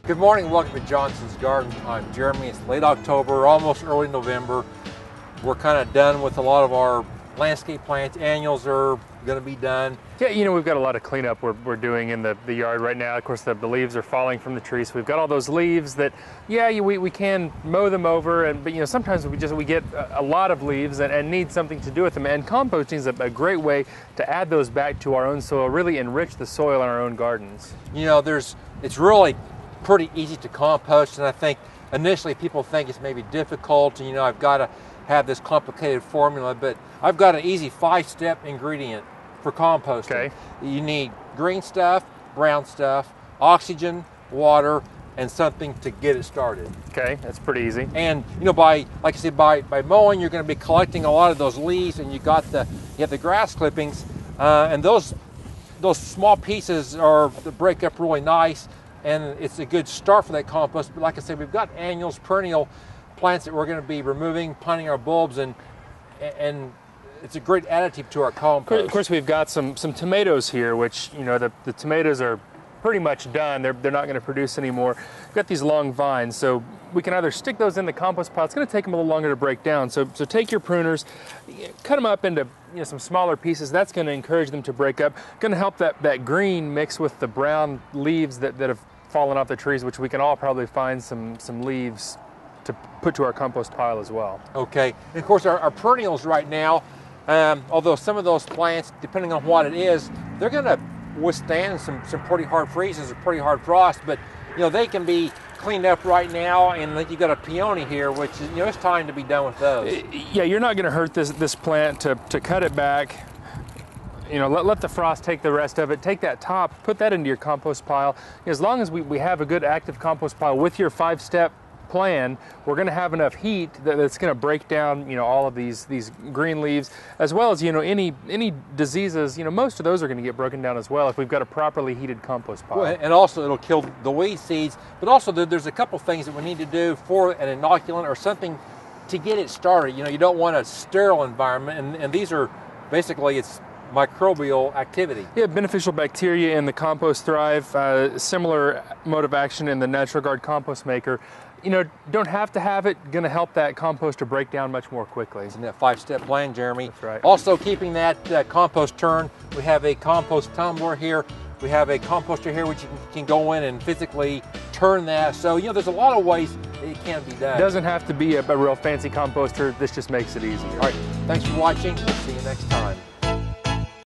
Good morning, welcome to Johnson's Garden. I'm Jeremy. It's late October, almost early November. We're kind of done with a lot of our landscape plants. Annuals are going to be done. Yeah, you know, we've got a lot of cleanup we're doing in the yard right now. Of course, the leaves are falling from the trees. So we've got all those leaves that, yeah, we can mow them over, but you know, sometimes we get a lot of leaves and need something to do with them. And composting is a great way to add those back to our own soil, really enrich the soil in our own gardens. You know, it's really pretty easy to compost, and I think initially people think it's maybe difficult, and you know, I've got to have this complicated formula, but I've got an easy 5-step ingredient for composting. Okay. You need green stuff, brown stuff, oxygen, water, and something to get it started. Okay, that's pretty easy. And you know, like I said, by mowing, you're going to be collecting a lot of those leaves, and you have the grass clippings, and those small pieces break up really nice, and it's a good start for that compost. But like I said, we've got annuals, perennial plants that we're going to be removing, planting our bulbs, and it's a great additive to our compost. Of course, we've got some tomatoes here, which, you know, the tomatoes are pretty much done. They're not going to produce anymore. We've got these long vines, so we can either stick those in the compost pile. It's going to take them a little longer to break down. So take your pruners, cut them up into some smaller pieces. That's going to encourage them to break up. Going to help that green mix with the brown leaves that have fallen off the trees, which we can all probably find some leaves to put to our compost pile as well. Okay, and of course our perennials right now, although some of those plants, depending on what it is, they're going to withstand some pretty hard freezes or pretty hard frost, but you know, they can be cleaned up right now. And you got a peony here, which is, you know, it's time to be done with those. Yeah, you're not going to hurt this plant to cut it back. You know, let the frost take the rest of it. Take that top, put that into your compost pile. As long as we have a good active compost pile with your 5-step plan, we're going to have enough heat that's going to break down, you know, all of these green leaves, as well as, you know, any diseases. You know, most of those are going to get broken down as well if we've got a properly heated compost pile. Well, and also it'll kill the weed seeds, but also there's a couple things that we need to do for an inoculant or something to get it started. You know, you don't want a sterile environment, and these are basically, it's microbial activity. Yeah, beneficial bacteria in the compost thrive. Similar mode of action in the Natural Guard compost maker. You know, don't have to have it. Going to help that compost to break down much more quickly. Isn't that 5-step plan, Jeremy? That's right. Also, keeping that compost turn, we have a compost tumbler here. We have a composter here which you can go in and physically turn that. So, you know, there's a lot of ways that it can be done. It doesn't have to be a real fancy composter. This just makes it easier. All right, thanks for watching. We'll see you next time.